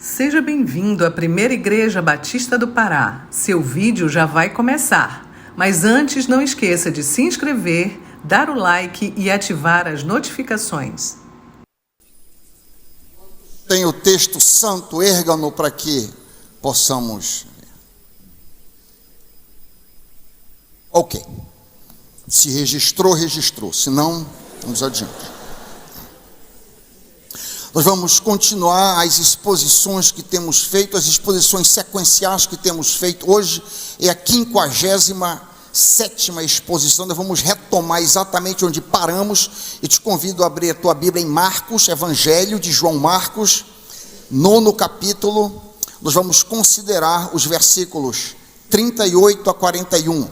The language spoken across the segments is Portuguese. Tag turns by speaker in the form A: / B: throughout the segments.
A: Seja bem-vindo à Primeira Igreja Batista do Pará. Seu vídeo já vai começar. Mas antes, não esqueça de se inscrever, dar o like e ativar as notificações.
B: Tem o texto santo, erga-no para que possamos ver. Ok. Se registrou, registrou. Se não, vamos adiante. Nós vamos continuar as exposições que temos feito, as exposições sequenciais que temos feito. Hoje é a 57ª exposição. Nós vamos retomar exatamente onde paramos. E te convido a abrir a tua Bíblia em Marcos, Evangelho de João Marcos, 9º capítulo. Nós vamos considerar os versículos 38 a 41.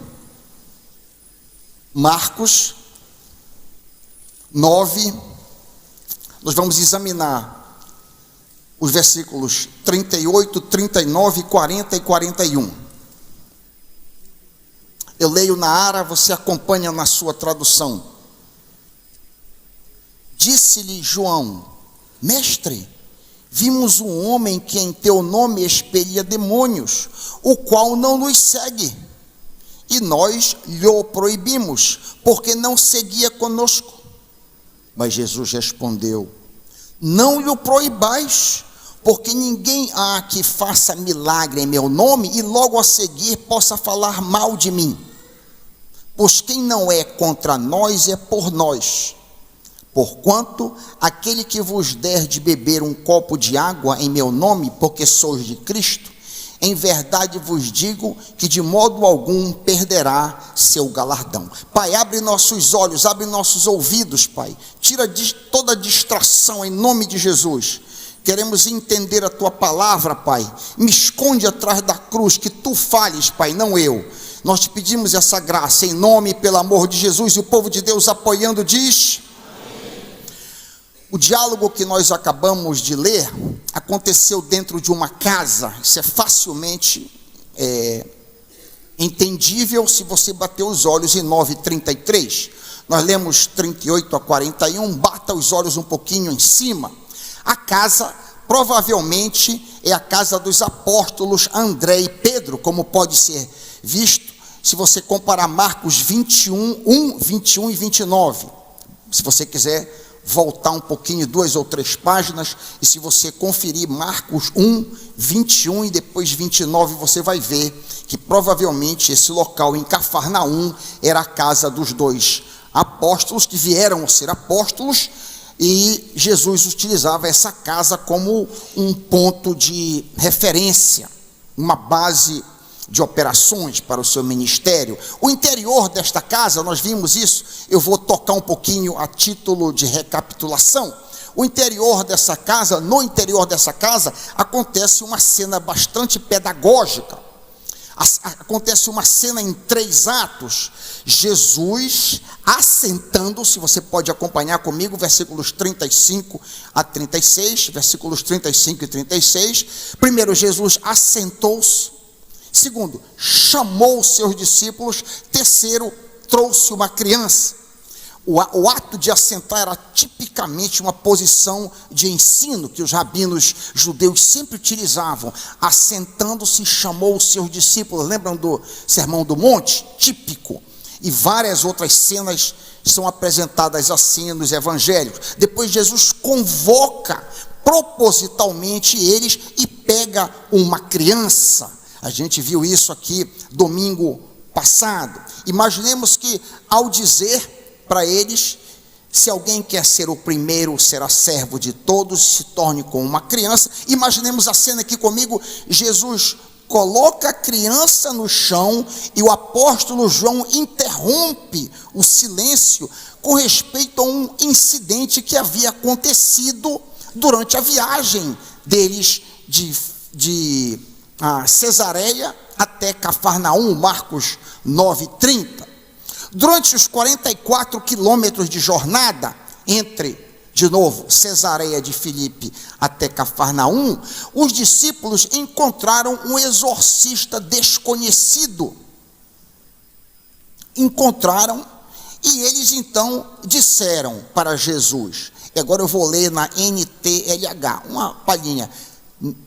B: Marcos 9. Nós vamos examinar os versículos 38, 39, 40 e 41. Eu leio na Ara, você acompanha na sua tradução. Disse-lhe João: Mestre, vimos um homem que em teu nome expelia demônios, o qual não nos segue. E nós lhe o proibimos, porque não seguia conosco. Mas Jesus respondeu: não lhe o proibais, porque ninguém há que faça milagre em meu nome e logo a seguir possa falar mal de mim. Pois quem não é contra nós é por nós. Porquanto aquele que vos der de beber um copo de água em meu nome, porque sois de Cristo, em verdade vos digo que de modo algum perderá seu galardão. Pai, abre nossos olhos, abre nossos ouvidos, Pai. Tira toda distração em nome de Jesus. Queremos entender a tua palavra, Pai. Me esconde atrás da cruz, que tu fales, Pai, não eu. Nós te pedimos essa graça em nome e pelo amor de Jesus. E o povo de Deus apoiando diz: o diálogo que nós acabamos de ler aconteceu dentro de uma casa. Isso é facilmente entendível se você bater os olhos em 9:33. Nós lemos 38 a 41, bata os olhos um pouquinho em cima. A casa provavelmente é a casa dos apóstolos André e Pedro, como pode ser visto se você comparar Marcos 21, 21 e 29. Se você quiser voltar um pouquinho, 2 ou 3 páginas, e se você conferir Marcos 1, 21 e depois 29, você vai ver que provavelmente esse local em Cafarnaum era a casa dos 2 apóstolos que vieram a ser apóstolos, e Jesus utilizava essa casa como um ponto de referência, uma base de operações para o seu ministério. O interior desta casa, nós vimos isso, eu vou tocar um pouquinho a título de recapitulação. O interior dessa casa, no interior dessa casa, acontece uma cena bastante pedagógica. Acontece uma cena em 3 atos. Jesus assentando-se, você pode acompanhar comigo, versículos 35 a 36, versículos 35 e 36. Primeiro, Jesus assentou-se. Segundo, chamou os seus discípulos. Terceiro, trouxe uma criança. O ato de assentar era tipicamente uma posição de ensino que os rabinos judeus sempre utilizavam. Assentando-se, chamou os seus discípulos. Lembram do Sermão do Monte? Típico. E várias outras cenas são apresentadas assim nos evangelhos. Depois Jesus convoca propositalmente eles e pega uma criança. A gente viu isso aqui domingo passado. Imaginemos que ao dizer para eles: se alguém quer ser o primeiro, será servo de todos, se torne como uma criança. Imaginemos a cena aqui comigo. Jesus coloca a criança no chão e o apóstolo João interrompe o silêncio com respeito a um incidente que havia acontecido durante a viagem deles de Cesareia até Cafarnaum, Marcos 9:30. Durante os 44 quilômetros de jornada entre, de novo, Cesareia de Filipe até Cafarnaum, os discípulos encontraram um exorcista desconhecido. Encontraram, e eles então disseram para Jesus, e agora eu vou ler na NTLH, uma palhinha: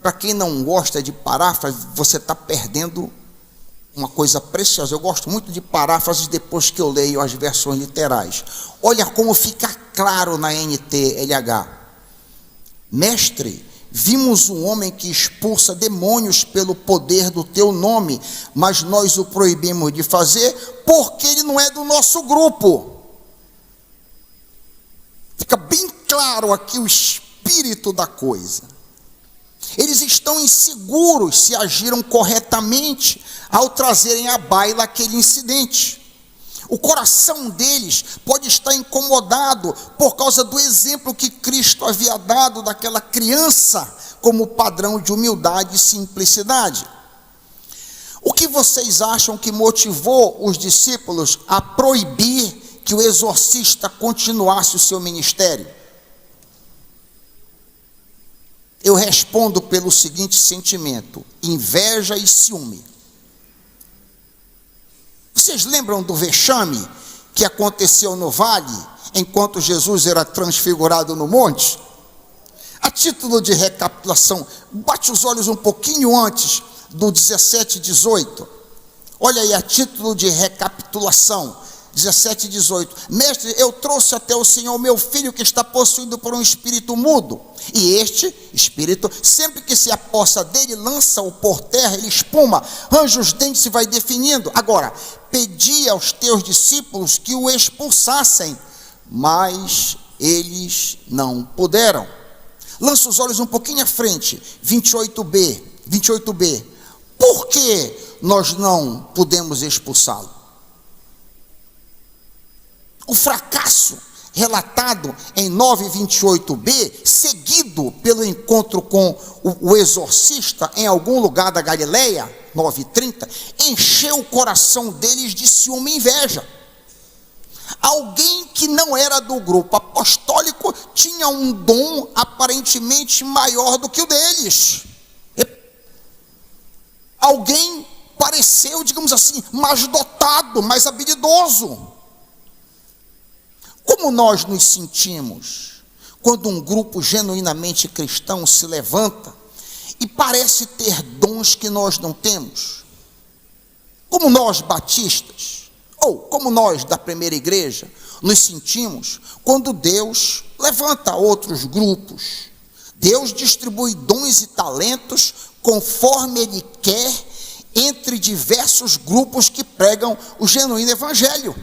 B: Para quem não gosta de paráfrase, você está perdendo uma coisa preciosa. Eu gosto muito de paráfrases depois que eu leio as versões literais. Olha como fica claro na NTLH. Mestre, vimos um homem que expulsa demônios pelo poder do teu nome, mas nós o proibimos de fazer porque ele não é do nosso grupo. Fica bem claro aqui o espírito da coisa. Eles estão inseguros se agiram corretamente ao trazerem à baila aquele incidente. O coração deles pode estar incomodado por causa do exemplo que Cristo havia dado daquela criança como padrão de humildade e simplicidade. O que vocês acham que motivou os discípulos a proibir que o exorcista continuasse o seu ministério? Eu respondo pelo seguinte sentimento: inveja e ciúme. Vocês lembram do vexame que aconteceu no vale, enquanto Jesus era transfigurado no monte? A título de recapitulação, bate os olhos um pouquinho antes do 17 e 18. Olha aí, a título de recapitulação, 17 e 18. Mestre, eu trouxe até o Senhor meu filho que está possuído por um espírito mudo. E este espírito, sempre que se apossa dele, lança-o por terra, ele espuma, arranja os dentes e vai definindo. Agora, pedi aos teus discípulos que o expulsassem, mas eles não puderam. Lança os olhos um pouquinho à frente, 28b. Por que nós não pudemos expulsá-lo? O fracasso relatado em 9:28b, seguido pelo encontro com o exorcista em algum lugar da Galileia, 9:30, encheu o coração deles de ciúme e inveja. Alguém que não era do grupo apostólico tinha um dom aparentemente maior do que o deles. Alguém pareceu, digamos assim, mais dotado, mais habilidoso. Como nós nos sentimos quando um grupo genuinamente cristão se levanta e parece ter dons que nós não temos? Como nós batistas, ou como nós da primeira igreja, nos sentimos quando Deus levanta outros grupos? Deus distribui dons e talentos conforme Ele quer entre diversos grupos que pregam o genuíno evangelho.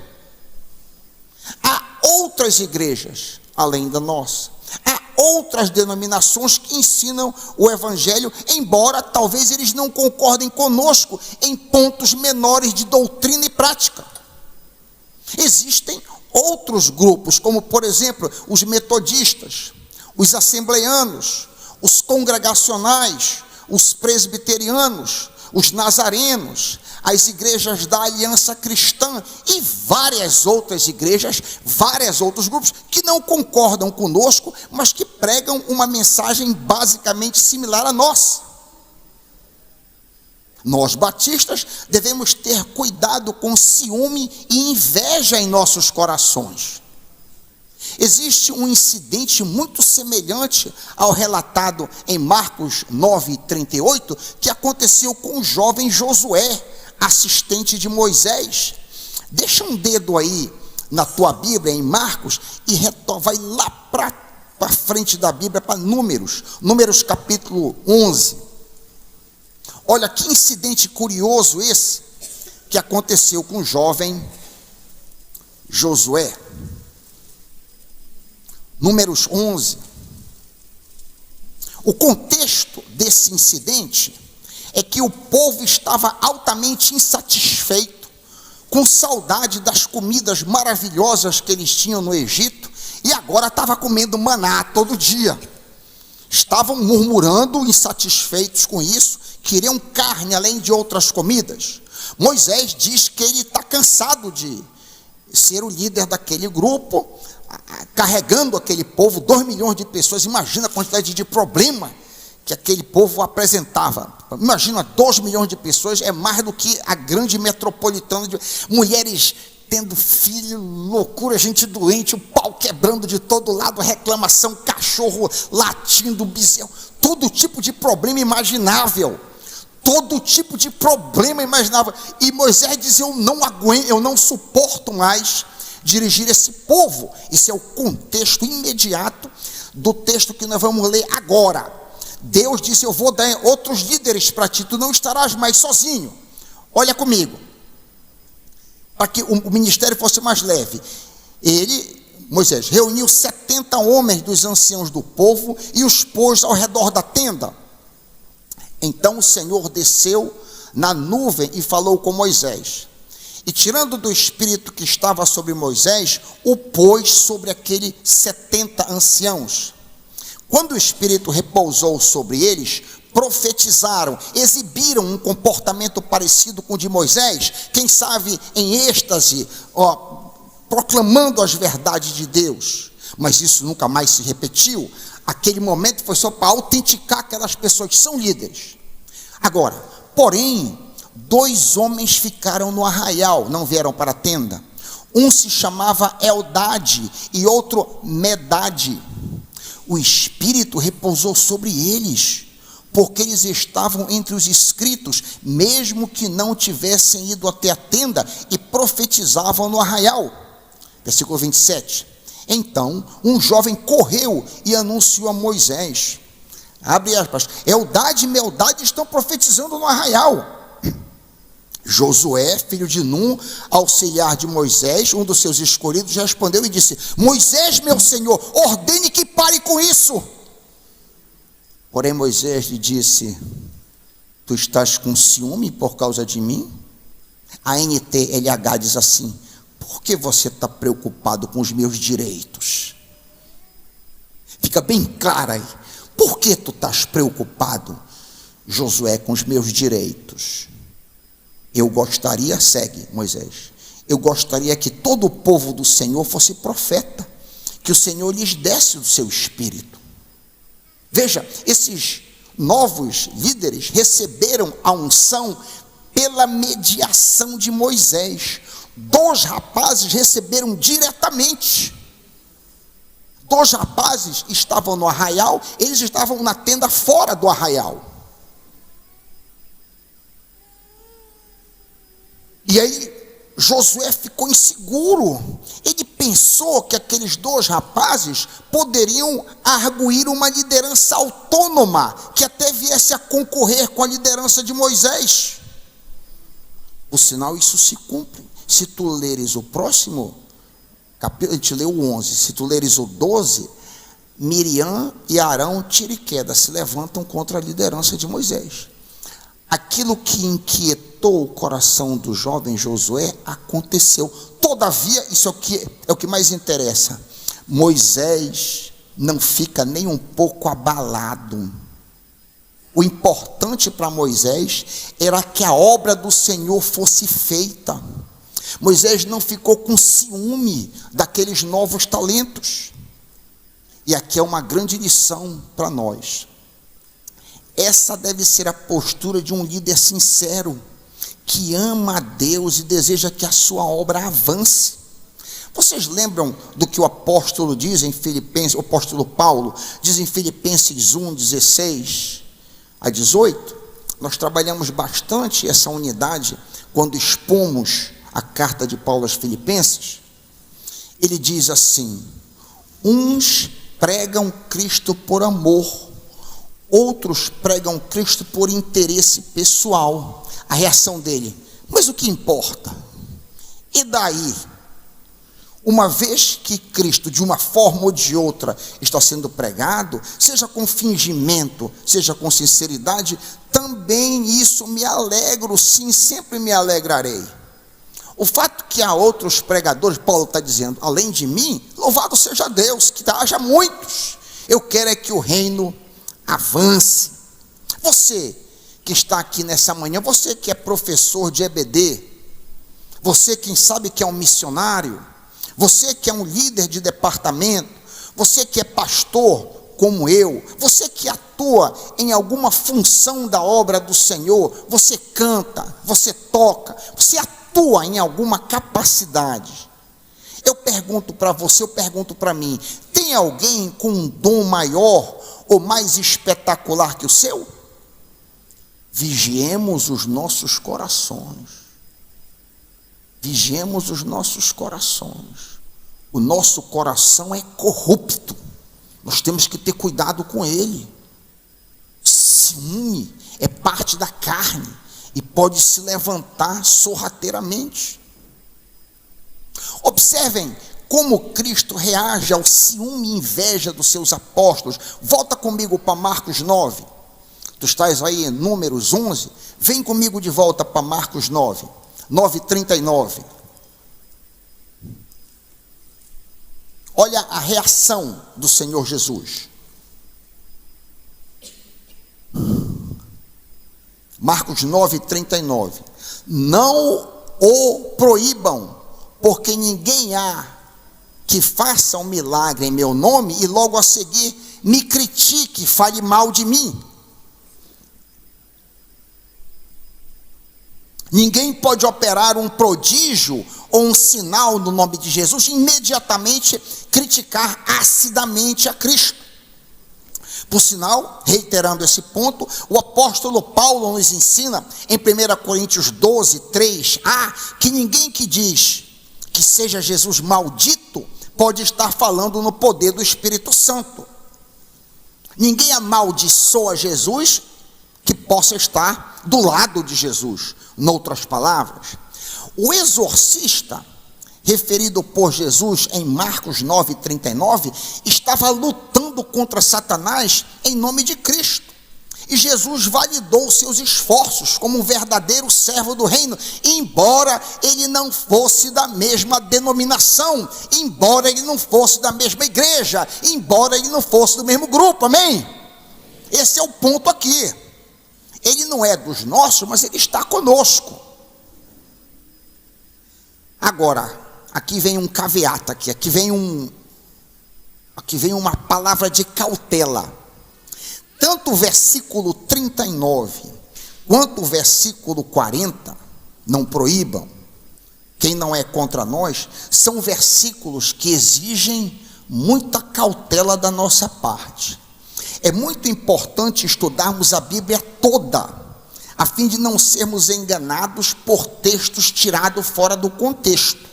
B: Há outras igrejas, além da nossa. Há outras denominações que ensinam o evangelho, embora talvez eles não concordem conosco em pontos menores de doutrina e prática. Existem outros grupos, como por exemplo, os metodistas, os assembleanos, os congregacionais, os presbiterianos, os nazarenos, as igrejas da Aliança Cristã e várias outras igrejas, vários outros grupos que não concordam conosco, mas que pregam uma mensagem basicamente similar à nossa. Nós batistas devemos ter cuidado com ciúme e inveja em nossos corações. Existe um incidente muito semelhante ao relatado em Marcos 9:38, que aconteceu com o jovem Josué, assistente de Moisés. Deixa um dedo aí na tua Bíblia, em Marcos, e vai lá para frente da Bíblia, para Números capítulo 11. Olha que incidente curioso esse, que aconteceu com o jovem Josué. Números 11. O contexto desse incidente é que o povo estava altamente insatisfeito, com saudade das comidas maravilhosas que eles tinham no Egito, e agora estava comendo maná todo dia. Estavam murmurando, insatisfeitos com isso, queriam carne além de outras comidas. Moisés diz que ele está cansado de ser o líder daquele grupo, carregando aquele povo, 2 milhões de pessoas. Imagina a quantidade de problema que aquele povo apresentava. Imagina, 2 milhões de pessoas é mais do que a grande metropolitana, de mulheres tendo filho, loucura, gente doente, o pau quebrando de todo lado, reclamação, cachorro latindo, bezerro, todo tipo de problema imaginável. Todo tipo de problema imaginável. E Moisés diz: eu não aguento, eu não suporto mais dirigir esse povo. Esse é o contexto imediato do texto que nós vamos ler agora. Deus disse: eu vou dar outros líderes para ti, tu não estarás mais sozinho. Olha comigo, para que o ministério fosse mais leve. Moisés reuniu 70 homens dos anciãos do povo e os pôs ao redor da tenda. Então o Senhor desceu na nuvem e falou com Moisés. E tirando do espírito que estava sobre Moisés, o pôs sobre aqueles 70 anciãos. Quando o espírito repousou sobre eles, profetizaram, exibiram um comportamento parecido com o de Moisés, quem sabe em êxtase, proclamando as verdades de Deus. Mas isso nunca mais se repetiu. Aquele momento foi só para autenticar aquelas pessoas que são líderes. Agora, porém, 2 homens ficaram no arraial, não vieram para a tenda. Um se chamava Eldade e outro Medade. O Espírito repousou sobre eles, porque eles estavam entre os inscritos, mesmo que não tivessem ido até a tenda, e profetizavam no arraial. Versículo 27. Então, um jovem correu e anunciou a Moisés, abre aspas, Eldade e Meldade estão profetizando no arraial. Josué, filho de Num, auxiliar de Moisés, um dos seus escolhidos, respondeu e disse: Moisés, meu senhor, ordene que pare com isso. Porém Moisés lhe disse: tu estás com ciúme por causa de mim? A NTLH diz assim: por que você está preocupado com os meus direitos? Fica bem claro aí. Por que tu estás preocupado, Josué, com os meus direitos? Eu gostaria, segue Moisés, eu gostaria que todo o povo do Senhor fosse profeta, que o Senhor lhes desse do seu espírito. Veja, esses novos líderes receberam a unção pela mediação de Moisés. 2 rapazes receberam diretamente. 2 rapazes estavam no arraial, eles estavam na tenda fora do arraial. E aí Josué ficou inseguro. Ele pensou que aqueles 2 rapazes poderiam arguir uma liderança autônoma, que até viesse a concorrer com a liderança de Moisés. Por sinal, isso se cumpre. Se tu leres o próximo capítulo, a gente leu o 11, se tu leres o 12, Miriam e Arão, tira e queda, se levantam contra a liderança de Moisés. Aquilo que inquietou o coração do jovem Josué aconteceu. Todavia, isso é o que mais interessa. Moisés não fica nem um pouco abalado. O importante para Moisés era que a obra do Senhor fosse feita. Moisés não ficou com ciúme daqueles novos talentos. E aqui é uma grande lição para nós. Essa deve ser a postura de um líder sincero, que ama a Deus e deseja que a sua obra avance. Vocês lembram do que o apóstolo diz em Filipenses, o apóstolo Paulo diz em Filipenses 1, 16 a 18? Nós trabalhamos bastante essa unidade quando expomos a carta de Paulo aos Filipenses. Ele diz assim: uns pregam Cristo por amor, outros pregam Cristo por interesse pessoal. A reação dele: mas o que importa? E daí? Uma vez que Cristo, de uma forma ou de outra, está sendo pregado, seja com fingimento, seja com sinceridade, também isso me alegro, sim, sempre me alegrarei. O fato que há outros pregadores, Paulo está dizendo, além de mim, louvado seja Deus, que haja muitos. Eu quero é que o reino avance. Você que está aqui nessa manhã, você que é professor de EBD, você quem sabe que é um missionário, você que é um líder de departamento, você que é pastor como eu, você que atua em alguma função da obra do Senhor, você canta, você toca, você atua em alguma capacidade. Eu pergunto para você, eu pergunto para mim, tem alguém com um dom maior ou mais espetacular que o seu? Vigiemos os nossos corações. Vigiemos os nossos corações. O nosso coração é corrupto. Nós temos que ter cuidado com ele. Ciúme é parte da carne e pode se levantar sorrateiramente. Observem como Cristo reage ao ciúme e inveja dos seus apóstolos. Volta comigo para Marcos 9. Tu estás aí em Números 11. Vem comigo de volta para Marcos 9. 9:39. Olha a reação do Senhor Jesus. Marcos 9:39. Não o proíbam, porque ninguém há que faça um milagre em meu nome e logo a seguir me critique, fale mal de mim. Ninguém pode operar um prodígio ou um sinal no nome de Jesus e imediatamente criticar acidamente a Cristo. Por sinal, reiterando esse ponto, o apóstolo Paulo nos ensina em 1 Coríntios 12:3a, que ninguém que diz que seja Jesus maldito pode estar falando no poder do Espírito Santo. Ninguém amaldiçoa Jesus que possa estar do lado de Jesus. Noutras palavras, o exorcista referido por Jesus em Marcos 9:39 estava lutando contra Satanás em nome de Cristo. E Jesus validou seus esforços como um verdadeiro servo do reino, embora ele não fosse da mesma denominação, embora ele não fosse da mesma igreja, embora ele não fosse do mesmo grupo, amém? Esse é o ponto aqui. Ele não é dos nossos, mas ele está conosco. Agora, aqui vem um caveat, aqui vem uma palavra de cautela. Tanto o versículo 39 quanto o versículo 40, não proíbam, quem não é contra nós, são versículos que exigem muita cautela da nossa parte. É muito importante estudarmos a Bíblia toda, a fim de não sermos enganados por textos tirados fora do contexto.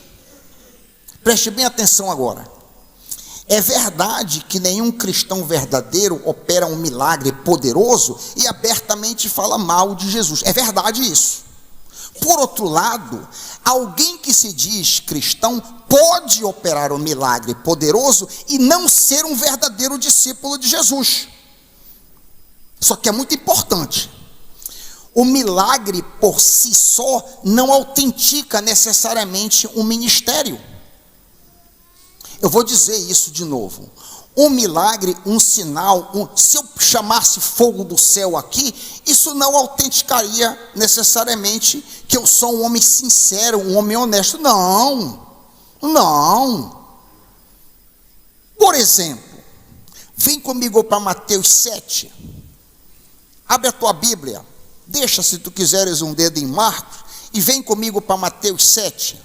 B: Preste bem atenção agora. É verdade que nenhum cristão verdadeiro opera um milagre poderoso e abertamente fala mal de Jesus. É verdade isso. Por outro lado, alguém que se diz cristão pode operar um milagre poderoso e não ser um verdadeiro discípulo de Jesus. Só que é muito importante. O milagre por si só não autentica necessariamente um ministério. Eu vou dizer isso de novo. Um milagre, um sinal, se eu chamasse fogo do céu aqui, isso não autenticaria necessariamente que eu sou um homem sincero, um homem honesto. Não. Por exemplo, vem comigo para Mateus 7. Abre a tua Bíblia. Deixa, se tu quiseres, um dedo em Marcos e vem comigo para Mateus 7.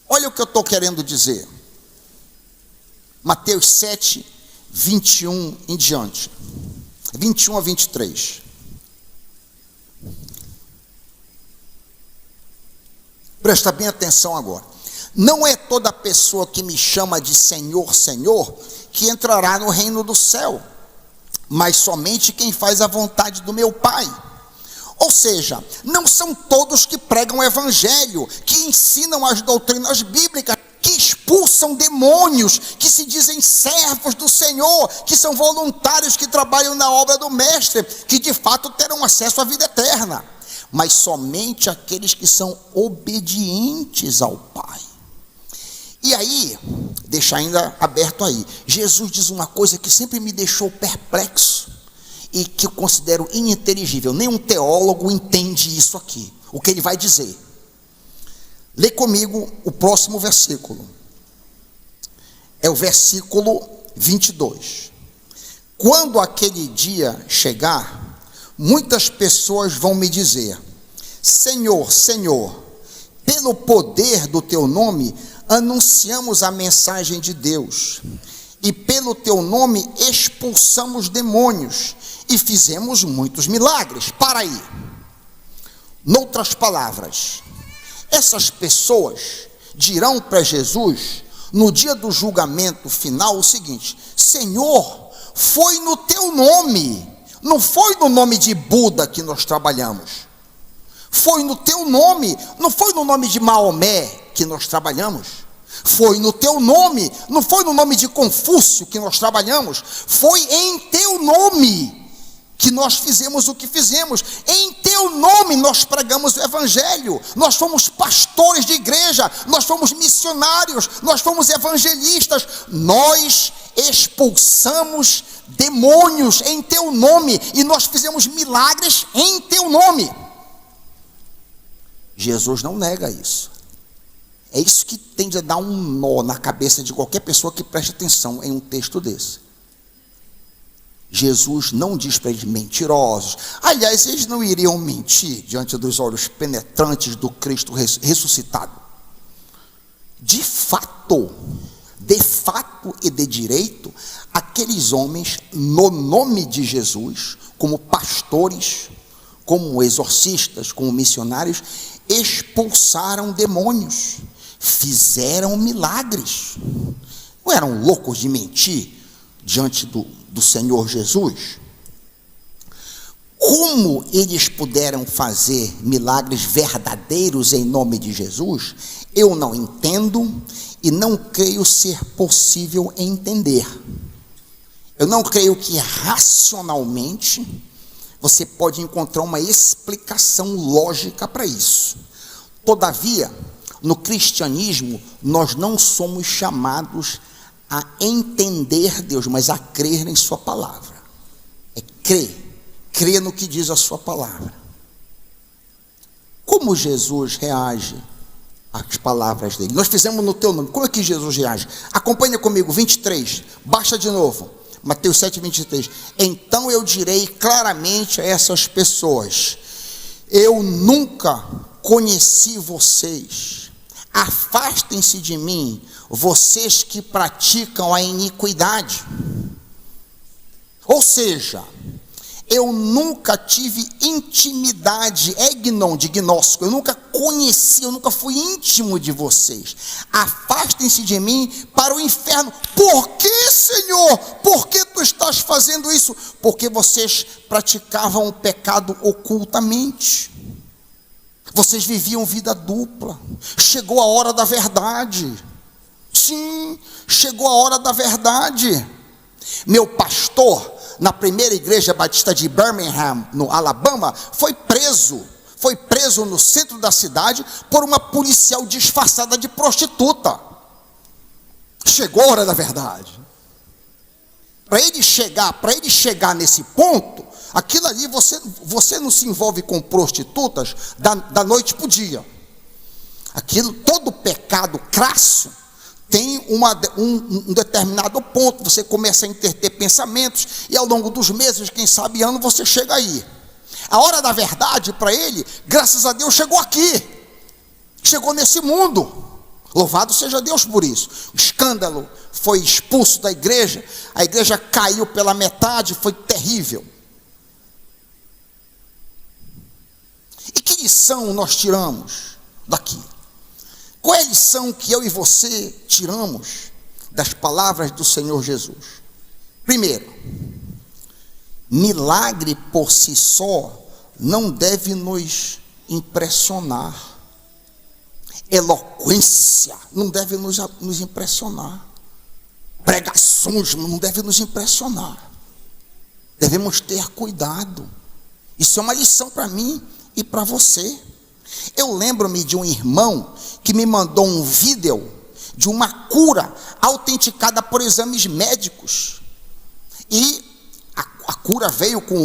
B: Olha o que eu estou querendo dizer. Mateus 7, 21 em diante. 21 a 23. Presta bem atenção agora. Não é toda pessoa que me chama de Senhor, Senhor, que entrará no reino do céu, mas somente quem faz a vontade do meu Pai. Ou seja, não são todos que pregam o evangelho, que ensinam as doutrinas bíblicas, que expulsam demônios, que se dizem servos do Senhor, que são voluntários que trabalham na obra do Mestre, que de fato terão acesso à vida eterna, mas somente aqueles que são obedientes ao Pai. E aí, deixa ainda aberto aí, Jesus diz uma coisa que sempre me deixou perplexo e que eu considero ininteligível. Nenhum teólogo entende isso aqui, o que ele vai dizer. Lê comigo o próximo versículo. É o versículo 22. Quando aquele dia chegar, muitas pessoas vão me dizer: Senhor, Senhor, pelo poder do teu nome anunciamos a mensagem de Deus, e pelo teu nome expulsamos demônios e fizemos muitos milagres. Para aí. Noutras palavras, essas pessoas dirão para Jesus, no dia do julgamento final, o seguinte: Senhor, foi no teu nome, não foi no nome de Buda que nós trabalhamos, foi no teu nome, não foi no nome de Maomé que nós trabalhamos, foi no teu nome, não foi no nome de Confúcio que nós trabalhamos, foi em teu nome que nós fizemos o que fizemos, em teu nome nós pregamos o evangelho, nós fomos pastores de igreja, nós fomos missionários, nós fomos evangelistas, nós expulsamos demônios em teu nome, e nós fizemos milagres em teu nome. Jesus não nega isso. É isso que tende a dar um nó na cabeça de qualquer pessoa que preste atenção em um texto desse. Jesus não diz para eles mentirosos. Aliás, eles não iriam mentir diante dos olhos penetrantes do Cristo ressuscitado. De fato e de direito, aqueles homens, no nome de Jesus, como pastores, como exorcistas, como missionários, expulsaram demônios, fizeram milagres. Não eram loucos de mentir diante do Senhor Jesus? Como eles puderam fazer milagres verdadeiros em nome de Jesus, eu não entendo e não creio ser possível entender. Eu não creio que racionalmente você pode encontrar uma explicação lógica para isso. Todavia, no cristianismo, nós não somos chamados a entender Deus, mas a crer em sua palavra. É crer no que diz a sua palavra. Como Jesus reage às palavras dele? Nós fizemos no teu nome. Como é que Jesus reage? Acompanha comigo, 23, baixa de novo, Mateus 7, 23. Então eu direi claramente a essas pessoas: eu nunca conheci vocês, afastem-se de mim, vocês que praticam a iniquidade. Ou seja, eu nunca tive intimidade, egnon, de gnóstico, eu nunca conheci, eu nunca fui íntimo de vocês. Afastem-se de mim para o inferno. Por que, Senhor? Por que tu estás fazendo isso? Porque vocês praticavam o pecado ocultamente. Vocês viviam vida dupla. Chegou a hora da verdade. Sim, chegou a hora da verdade. Meu pastor, na primeira igreja batista de Birmingham, no Alabama, foi preso no centro da cidade por uma policial disfarçada de prostituta. Chegou a hora da verdade. Para ele chegar nesse ponto, aquilo ali, você não se envolve com prostitutas da noite para o dia. Aquilo, todo pecado crasso tem um determinado ponto. Você começa a ter pensamentos, e ao longo dos meses, quem sabe ano, você chega aí. A hora da verdade para ele, graças a Deus, chegou aqui, chegou nesse mundo. Louvado seja Deus por isso. O escândalo, foi expulso da igreja, a igreja caiu pela metade, foi terrível. E que lição nós tiramos daqui? Qual é a lição que eu e você tiramos das palavras do Senhor Jesus? Primeiro, milagre por si só não deve nos impressionar. Eloquência não deve nos impressionar. Pregações não devem nos impressionar. Devemos ter cuidado. Isso é uma lição para mim e para você. Eu lembro-me de um irmão que me mandou um vídeo de uma cura autenticada por exames médicos. E a cura veio com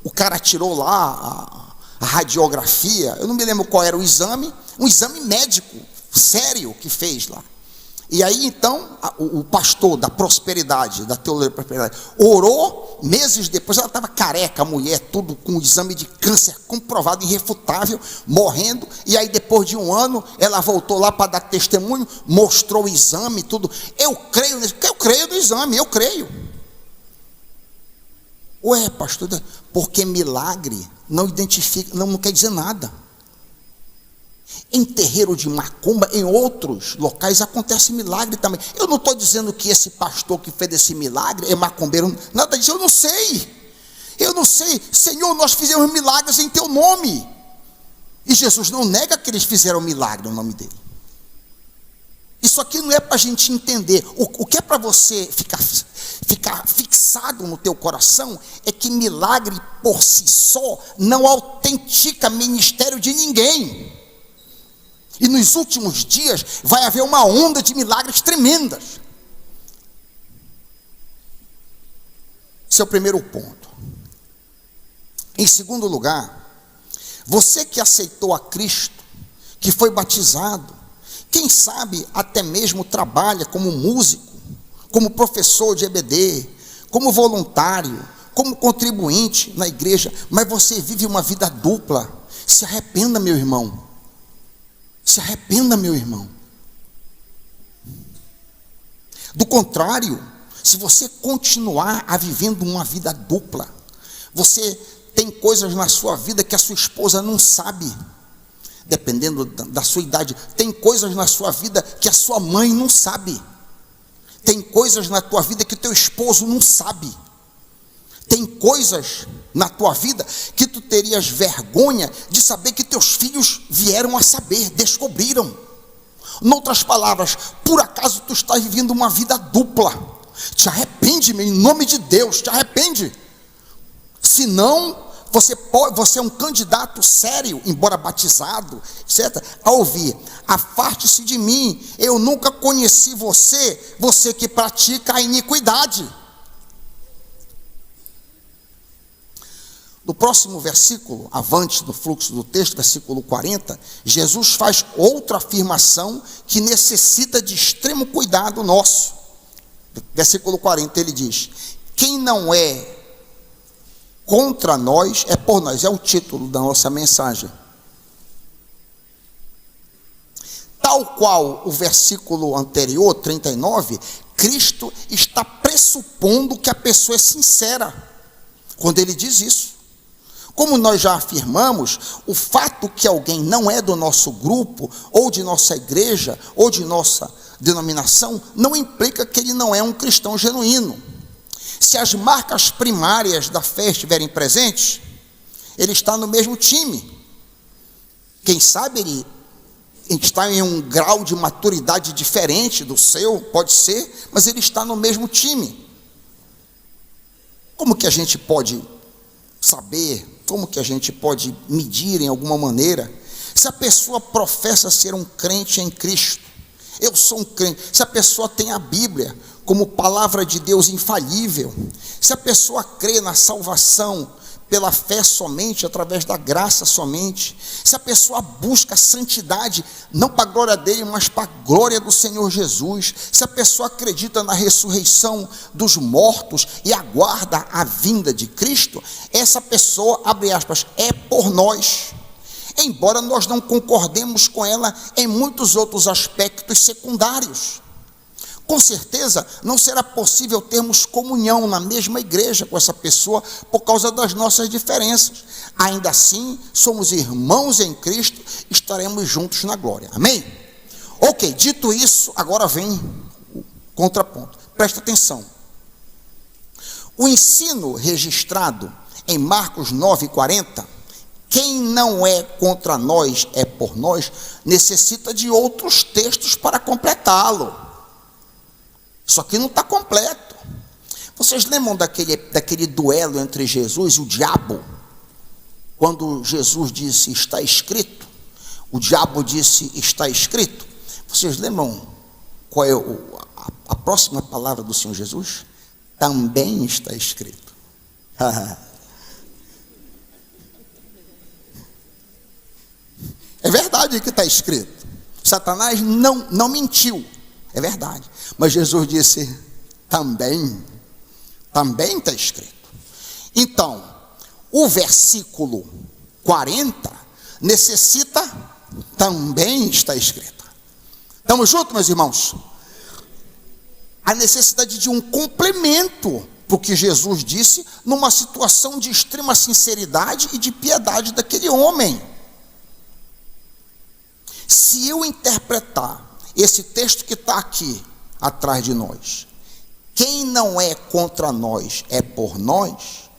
B: o cara tirou lá a radiografia. Eu não me lembro qual era o exame, um exame médico sério que fez lá. E aí então, o pastor da prosperidade, da teologia da prosperidade, orou, meses depois, ela estava careca, a mulher, tudo com exame de câncer comprovado, irrefutável, morrendo, e aí depois de um ano, ela voltou lá para dar testemunho, mostrou o exame, tudo. Eu creio no exame, eu creio. Ué, pastor, porque milagre não identifica, não quer dizer nada. Em terreiro de macumba, em outros locais, acontece milagre também. Eu não estou dizendo que esse pastor que fez esse milagre é macumbeiro, nada disso, eu não sei, Senhor, nós fizemos milagres em teu nome, e Jesus não nega que eles fizeram milagre no nome dele. Isso aqui não é para a gente entender, o que é para você ficar fixado no teu coração, é que milagre por si só não autentica ministério de ninguém. E nos últimos dias vai haver uma onda de milagres tremendas. Esse é o primeiro ponto. Em segundo lugar, você que aceitou a Cristo, que foi batizado, quem sabe até mesmo trabalha como músico, como professor de EBD, como voluntário, como contribuinte na igreja, mas você vive uma vida dupla. Se arrependa, meu irmão. Se arrependa, meu irmão. Do contrário, se você continuar a vivendo uma vida dupla, você tem coisas na sua vida que a sua esposa não sabe, dependendo da sua idade. Tem coisas na sua vida que a sua mãe não sabe. Tem coisas na tua vida que o teu esposo não sabe. Tem coisas na tua vida que tu terias vergonha de saber que teus filhos vieram a saber, descobriram. Em outras palavras, por acaso tu estás vivendo uma vida dupla. Te arrepende, meu, em nome de Deus, te arrepende. Senão, você é um candidato sério, embora batizado, etc., a ouvir: afaste-se de mim, eu nunca conheci você que pratica a iniquidade. No próximo versículo, avante no fluxo do texto, versículo 40, Jesus faz outra afirmação que necessita de extremo cuidado nosso. Versículo 40, ele diz: quem não é contra nós é por nós. É o título da nossa mensagem. Tal qual o versículo anterior, 39, Cristo está pressupondo que a pessoa é sincera quando ele diz isso. Como nós já afirmamos, o fato que alguém não é do nosso grupo, ou de nossa igreja, ou de nossa denominação, não implica que ele não é um cristão genuíno. Se as marcas primárias da fé estiverem presentes, ele está no mesmo time. Quem sabe ele está em um grau de maturidade diferente do seu, pode ser, mas ele está no mesmo time. Como que a gente pode saber? Como que a gente pode medir em alguma maneira? Se a pessoa professa ser um crente em Cristo, eu sou um crente. Se a pessoa tem a Bíblia como palavra de Deus infalível, se a pessoa crê na salvação pela fé somente, através da graça somente, se a pessoa busca a santidade, não para a glória dele, mas para a glória do Senhor Jesus, se a pessoa acredita na ressurreição dos mortos e aguarda a vinda de Cristo, essa pessoa, abre aspas, é por nós, embora nós não concordemos com ela em muitos outros aspectos secundários. Com certeza não será possível termos comunhão na mesma igreja com essa pessoa por causa das nossas diferenças. Ainda assim, somos irmãos em Cristo, estaremos juntos na glória. Amém? Ok, dito isso, agora vem o contraponto. Presta atenção. O ensino registrado em Marcos 9:40, quem não é contra nós é por nós, necessita de outros textos para completá-lo. Isso aqui não está completo. Vocês lembram daquele duelo entre Jesus e o diabo? Quando Jesus disse, está escrito, o diabo disse, está escrito. Vocês lembram qual é a próxima palavra do Senhor Jesus? Também está escrito. É verdade que está escrito. Satanás não mentiu. É verdade. Mas Jesus disse, também está escrito. Então, o versículo 40 necessita, também está escrito. Estamos juntos, meus irmãos? A necessidade de um complemento para o que Jesus disse, numa situação de extrema sinceridade e de piedade daquele homem. Se eu interpretar esse texto que está aqui atrás de nós, quem não é contra nós é por nós,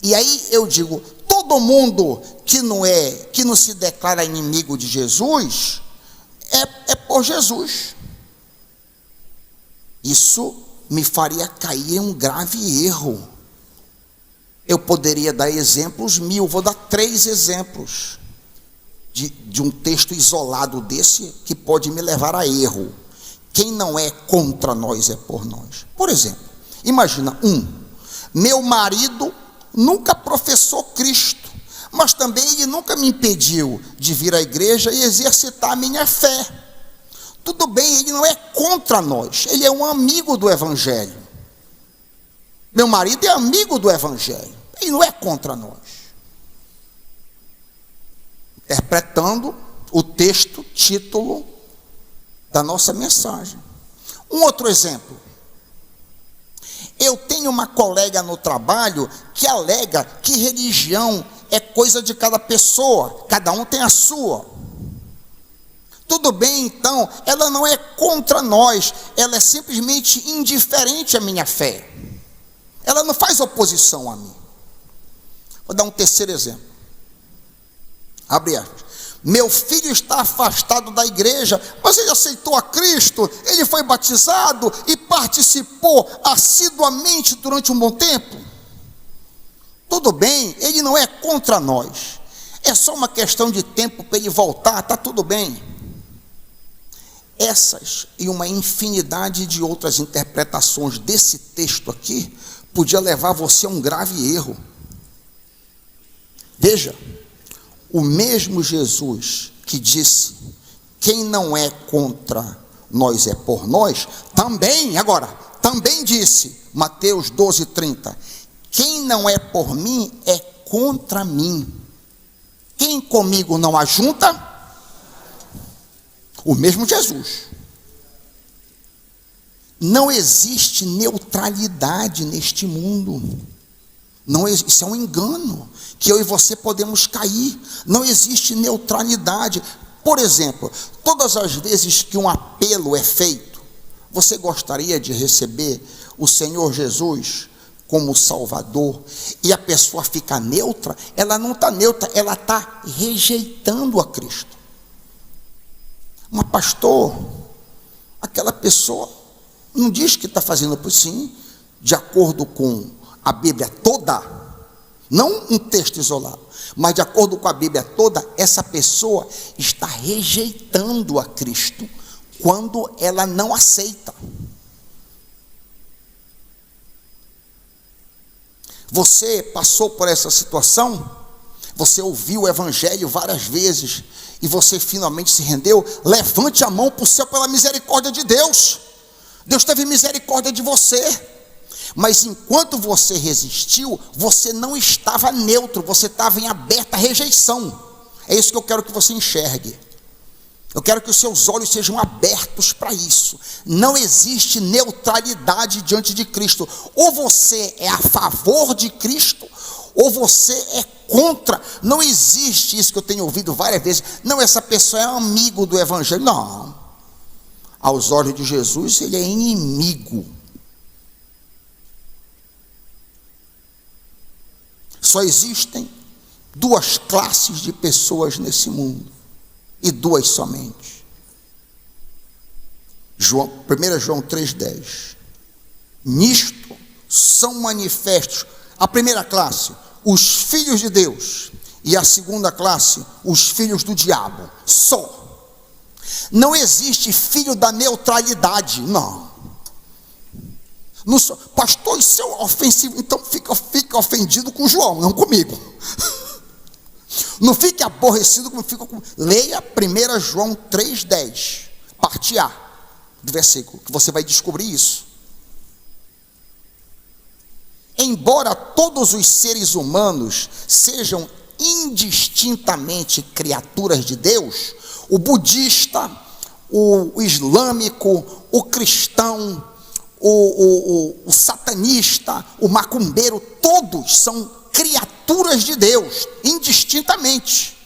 B: e aí eu digo, todo mundo que não se declara inimigo de Jesus, é por Jesus. Isso me faria cair em um grave erro. Eu poderia dar exemplos 1000, vou dar 3 exemplos de um texto isolado desse que pode me levar a erro. Quem não é contra nós é por nós. Por exemplo, imagina meu marido nunca professou Cristo, mas também ele nunca me impediu de vir à igreja e exercitar a minha fé. Tudo bem, ele não é contra nós, ele é um amigo do Evangelho. Meu marido é amigo do Evangelho, ele não é contra nós. Interpretando o texto, título da nossa mensagem. Um outro exemplo. Eu tenho uma colega no trabalho que alega que religião é coisa de cada pessoa, cada um tem a sua. Tudo bem, então, ela não é contra nós, ela é simplesmente indiferente à minha fé. Ela não faz oposição a mim. Vou dar um terceiro exemplo. Abre aspas. Meu filho está afastado da igreja, mas ele aceitou a Cristo, ele foi batizado e participou assiduamente durante um bom tempo. Tudo bem, ele não é contra nós, é só uma questão de tempo para ele voltar, está tudo bem. Essas e uma infinidade de outras interpretações desse texto aqui podia levar você a um grave erro. Veja, o mesmo Jesus que disse, quem não é contra nós é por nós, também disse, Mateus 12:30, quem não é por mim é contra mim. Quem comigo não ajunta? O mesmo Jesus. Não existe neutralidade neste mundo. Isso é um engano que eu e você podemos cair. Não existe neutralidade. Por exemplo, todas as vezes que um apelo é feito, você gostaria de receber o Senhor Jesus como Salvador, e a pessoa fica neutra? Ela não está neutra, ela está rejeitando a Cristo. Mas pastor, aquela pessoa não diz que está fazendo por sim, de acordo com a Bíblia toda, não um texto isolado, mas de acordo com a Bíblia toda, essa pessoa está rejeitando a Cristo quando ela não aceita. Você passou por essa situação? Você ouviu o Evangelho várias vezes e você finalmente se rendeu? Levante a mão para o céu pela misericórdia de Deus. Deus teve misericórdia de você. Mas enquanto você resistiu, você não estava neutro, você estava em aberta rejeição. É isso que eu quero que você enxergue. Eu quero que os seus olhos sejam abertos para isso. Não existe neutralidade diante de Cristo. Ou você é a favor de Cristo, ou você é contra. Não existe isso que eu tenho ouvido várias vezes. Não, essa pessoa é amigo do Evangelho. Não. Aos olhos de Jesus, ele é inimigo. Só existem 2 classes de pessoas nesse mundo, e 2 somente. 1 João 3,10. Nisto são manifestos, a primeira classe, os filhos de Deus, e a segunda classe, os filhos do diabo. Só. Não existe filho da neutralidade, não. Pastor, isso é ofensivo, então fica ofendido com João, não comigo. Não fique aborrecido como fica com... Leia 1 João 3,10, parte A. do versículo, que você vai descobrir isso. Embora todos os seres humanos sejam indistintamente criaturas de Deus, o budista, o islâmico, o cristão, o satanista, o macumbeiro, todos são criaturas de Deus, indistintamente.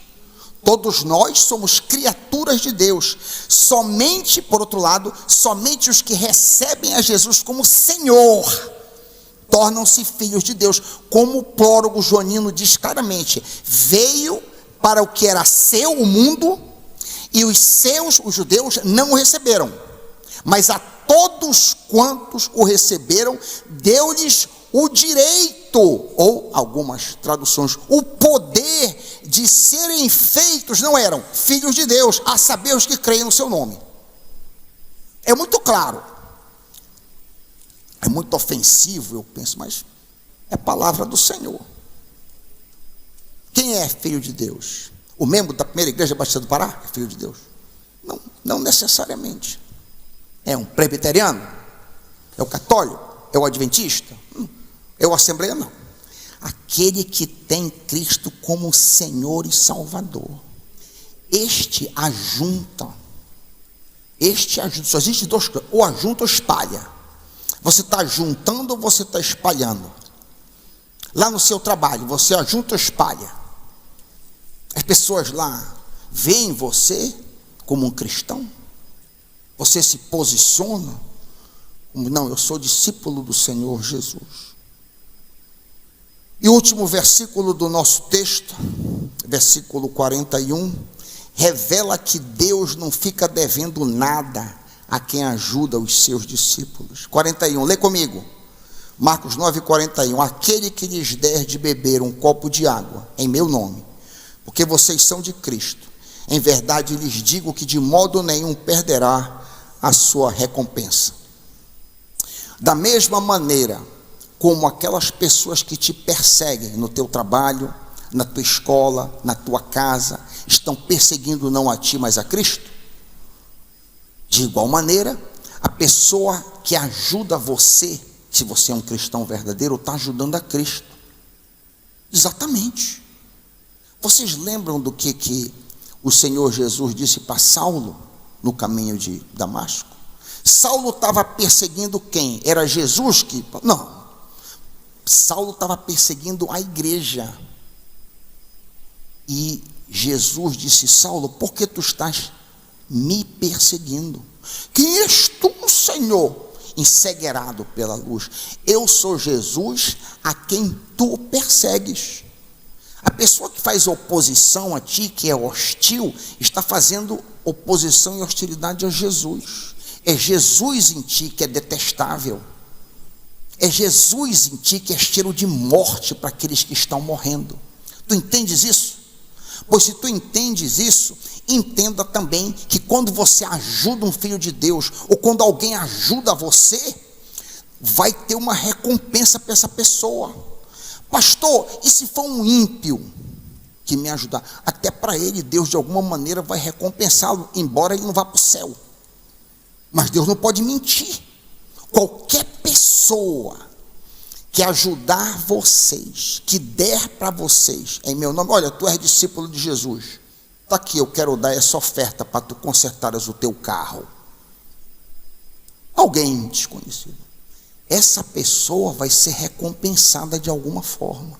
B: Todos nós somos criaturas de Deus. Somente, por outro lado, somente os que recebem a Jesus como Senhor tornam-se filhos de Deus. Como o prólogo joanino diz claramente: veio para o que era seu, o mundo, e os seus, os judeus, não o receberam. Mas a todos quantos o receberam, deu-lhes o direito, ou algumas traduções, o poder de serem feitos, não eram filhos de Deus, a saber, os que creem no seu nome. É muito claro. É muito ofensivo, eu penso, mas é a palavra do Senhor. Quem é filho de Deus? O membro da primeira igreja batista do Pará é filho de Deus? Não, não necessariamente. É um presbiteriano? É o católico? É o adventista? É o assembleia? Não. Aquele que tem Cristo como Senhor e Salvador. Este ajunta. Só existe duas coisas: ou ajunta ou espalha. Você está juntando ou você está espalhando? Lá no seu trabalho, você ajunta ou espalha? As pessoas lá veem você como um cristão? Você se posiciona como: não, eu sou discípulo do Senhor Jesus. E o último versículo do nosso texto, versículo 41, revela que Deus não fica devendo nada a quem ajuda os seus discípulos. 41, lê comigo. Marcos 9:41. Aquele que lhes der de beber um copo de água em meu nome, porque vocês são de Cristo, em verdade lhes digo que de modo nenhum perderá a sua recompensa. Da mesma maneira como aquelas pessoas que te perseguem no teu trabalho, na tua escola, na tua casa, estão perseguindo não a ti, mas a Cristo, de igual maneira, a pessoa que ajuda você, se você é um cristão verdadeiro, está ajudando a Cristo. Exatamente. Vocês lembram do que o Senhor Jesus disse para Saulo no caminho de Damasco? Saulo estava perseguindo quem? Era Jesus que... Não. Saulo estava perseguindo a igreja. E Jesus disse: Saulo, por que tu estás me perseguindo? Quem és tu, Senhor? Encegueirado pela luz. Eu sou Jesus a quem tu persegues. A pessoa que faz oposição a ti, que é hostil, está fazendo oposição e hostilidade a Jesus. É Jesus em ti que é detestável. É Jesus em ti que é cheiro de morte para aqueles que estão morrendo. Tu entendes isso? Pois se tu entendes isso, entenda também que quando você ajuda um filho de Deus, ou quando alguém ajuda você, vai ter uma recompensa para essa pessoa. Pastor, e se for um ímpio que me ajudar? Até para ele, Deus de alguma maneira vai recompensá-lo, embora ele não vá para o céu. Mas Deus não pode mentir. Qualquer pessoa que ajudar vocês, que der para vocês, em meu nome: olha, tu és discípulo de Jesus, está aqui, eu quero dar essa oferta para tu consertares o teu carro. Alguém desconhecido. Essa pessoa vai ser recompensada de alguma forma.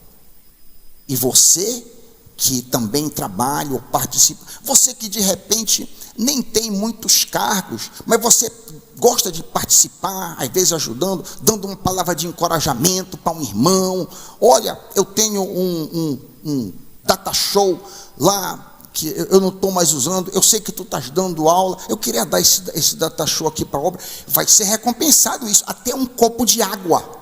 B: E você que também trabalha ou participa, você que de repente nem tem muitos cargos, mas você gosta de participar, às vezes ajudando, dando uma palavra de encorajamento para um irmão. Olha, eu tenho um data show lá que eu não estou mais usando, eu sei que tu estás dando aula, eu queria dar esse data show aqui para a obra. Vai ser recompensado isso, até um copo de água.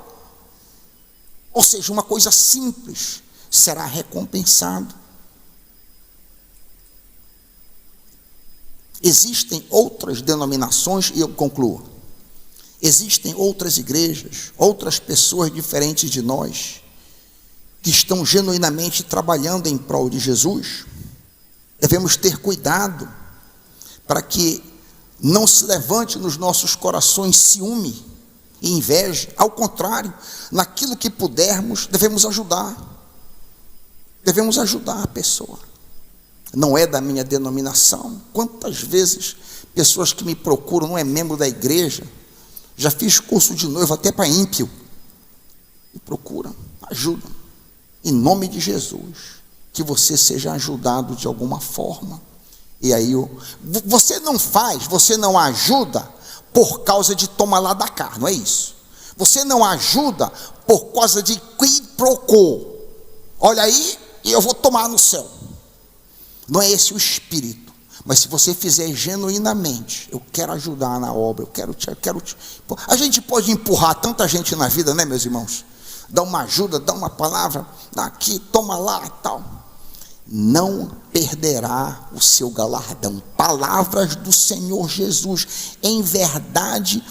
B: Ou seja, uma coisa simples será recompensado. Existem outras denominações, e eu concluo. Existem outras igrejas, outras pessoas diferentes de nós, que estão genuinamente trabalhando em prol de Jesus. Devemos ter cuidado para que Não se levante nos nossos corações ciúme e inveja. Ao contrário, naquilo que pudermos, devemos ajudar. Devemos ajudar a pessoa. Não é da minha denominação. Quantas vezes pessoas que me procuram, não é membro da igreja, já fiz curso de noivo até para ímpio, me procuram, ajudam. Em nome de Jesus, que você seja ajudado de alguma forma. E aí, você não ajuda por causa de toma lá da cá, não é isso. Você não ajuda por causa de quid pro quo. Olha aí, e eu vou tomar no céu. Não é esse o espírito. Mas se você fizer genuinamente, eu quero ajudar na obra, eu quero te. A gente pode empurrar tanta gente na vida, né, meus irmãos? Dá uma ajuda, dá uma palavra, dá aqui, toma lá, tal. Não perderá o seu galardão. Palavras do Senhor Jesus. Em verdade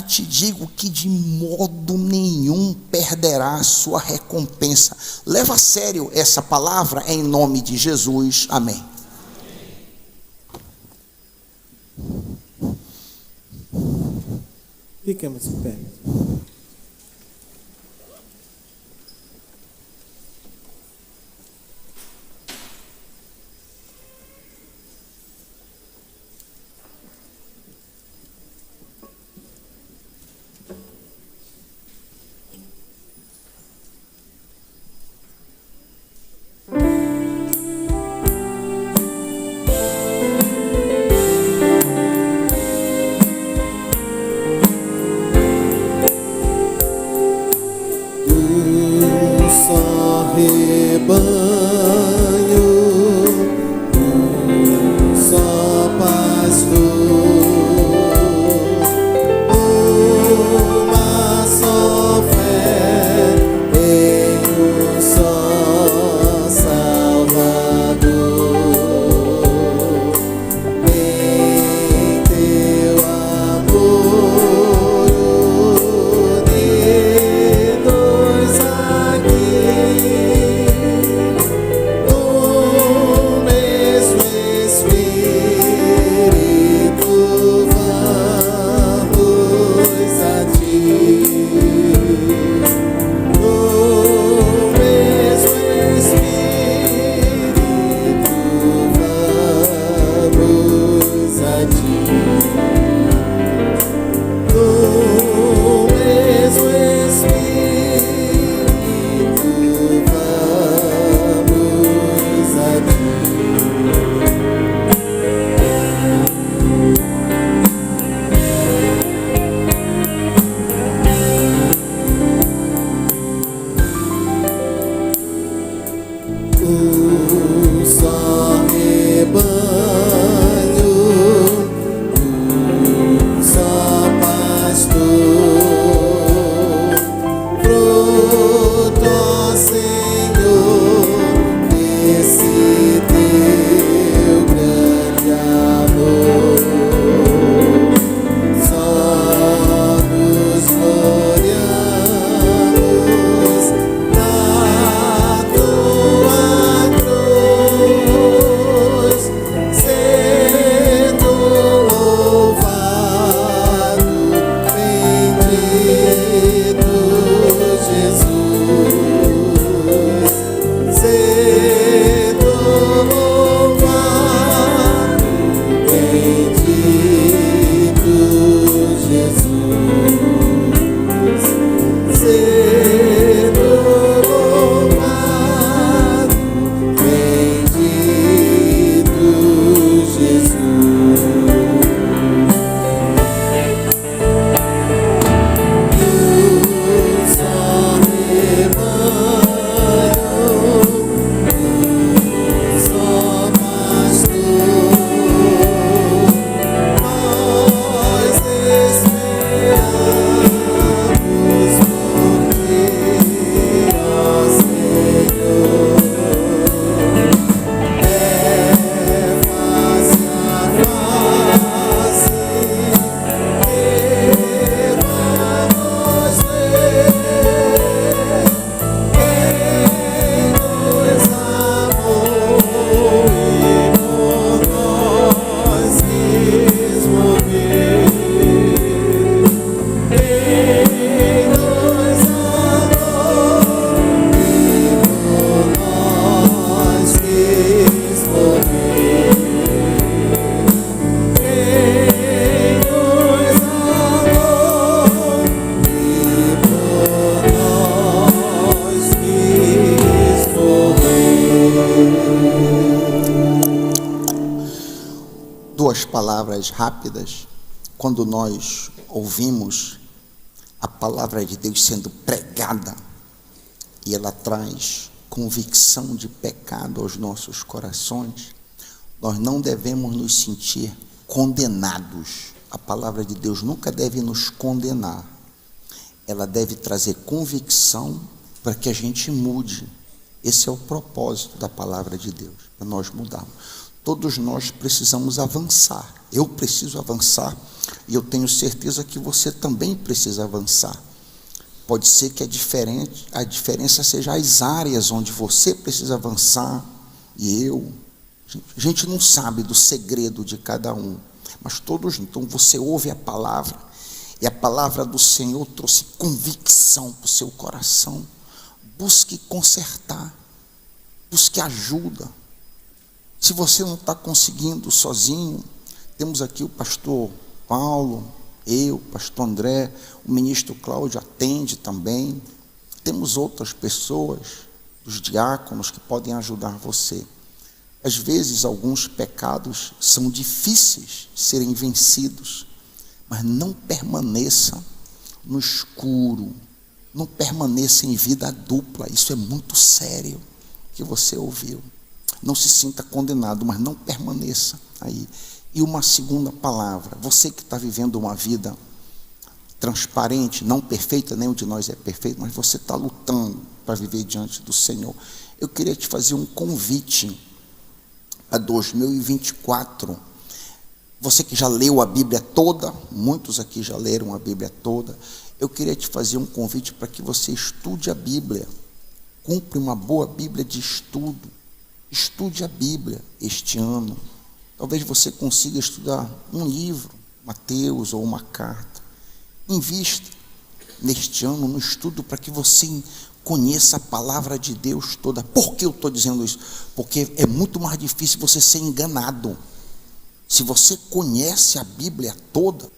B: te digo que de modo nenhum perderá a sua recompensa. Leva a sério essa palavra em nome de Jesus. Amém.
C: Fiquemos de pé.
B: duas palavras rápidas. Quando nós ouvimos a palavra de Deus sendo pregada, e ela traz convicção de pecado aos nossos corações, nós não devemos nos sentir condenados. A palavra de Deus nunca deve nos condenar. Ela deve trazer convicção para que a gente mude. Esse é o propósito da palavra de Deus, para nós mudarmos. Todos nós precisamos avançar. Eu preciso avançar e eu tenho certeza que você também precisa avançar. Pode ser que a diferença seja as áreas onde você precisa avançar e eu. A gente não sabe do segredo de cada um, mas todos. Então você ouve a palavra e a palavra do Senhor trouxe convicção para o seu coração. Busque consertar, busque ajuda. Se você não está conseguindo sozinho, temos aqui o pastor Paulo, eu, pastor André, o ministro Cláudio atende também. Temos outras pessoas, os diáconos, que podem ajudar você. Às vezes, alguns pecados são difíceis de serem vencidos, mas não permaneça no escuro, não permaneça em vida dupla. Isso é muito sério que você ouviu. Não se sinta condenado, mas não permaneça aí. E uma segunda palavra, você que está vivendo uma vida transparente, não perfeita, nenhum de nós é perfeito, mas você está lutando para viver diante do Senhor. Eu queria te fazer um convite a 2024. Você que já leu a Bíblia toda, muitos aqui já leram a Bíblia toda, eu queria te fazer um convite para que você estude a Bíblia. Compre uma boa Bíblia de estudo. Estude a Bíblia este ano. Talvez você consiga estudar um livro, Mateus, ou uma carta. Invista neste ano no estudo para que você conheça a palavra de Deus toda. Por que eu estou dizendo isso? Porque é muito mais difícil você ser enganado. Se você conhece a Bíblia toda,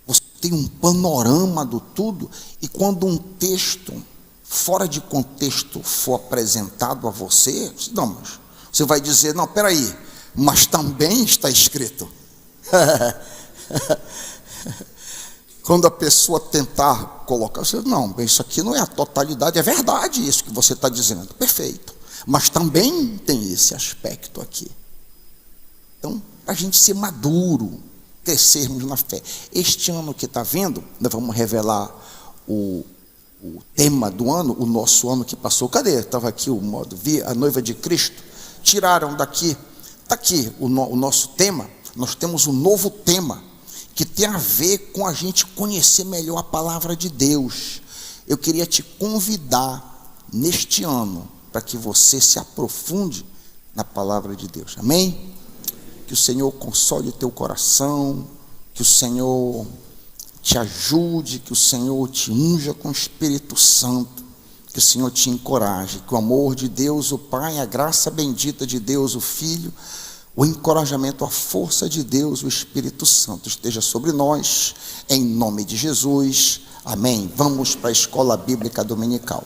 B: você tem um panorama do tudo, e quando um texto fora de contexto for apresentado a você, não, mas você vai dizer, não, peraí, mas também está escrito. Quando a pessoa tentar colocar, você diz, não, isso aqui não é a totalidade, é verdade isso que você está dizendo, perfeito, mas também tem esse aspecto aqui. Então, para a gente ser maduro, crescermos na fé. Este ano que está vindo, nós vamos revelar o tema do ano, o nosso ano que passou. Cadê? Estava aqui o modo, vi a noiva de Cristo, tiraram daqui. Está aqui o nosso tema. Nós temos um novo tema que tem a ver com a gente conhecer melhor a palavra de Deus. Eu queria te convidar neste ano para que você se aprofunde na palavra de Deus. Amém? Que o Senhor console o teu coração, que o Senhor te ajude, que o Senhor te unja com o Espírito Santo, que o Senhor te encoraje, que o amor de Deus, o Pai, a graça bendita de Deus, o Filho, o encorajamento, a força de Deus, o Espírito Santo esteja sobre nós, em nome de Jesus. Amém. Vamos para a escola bíblica dominical.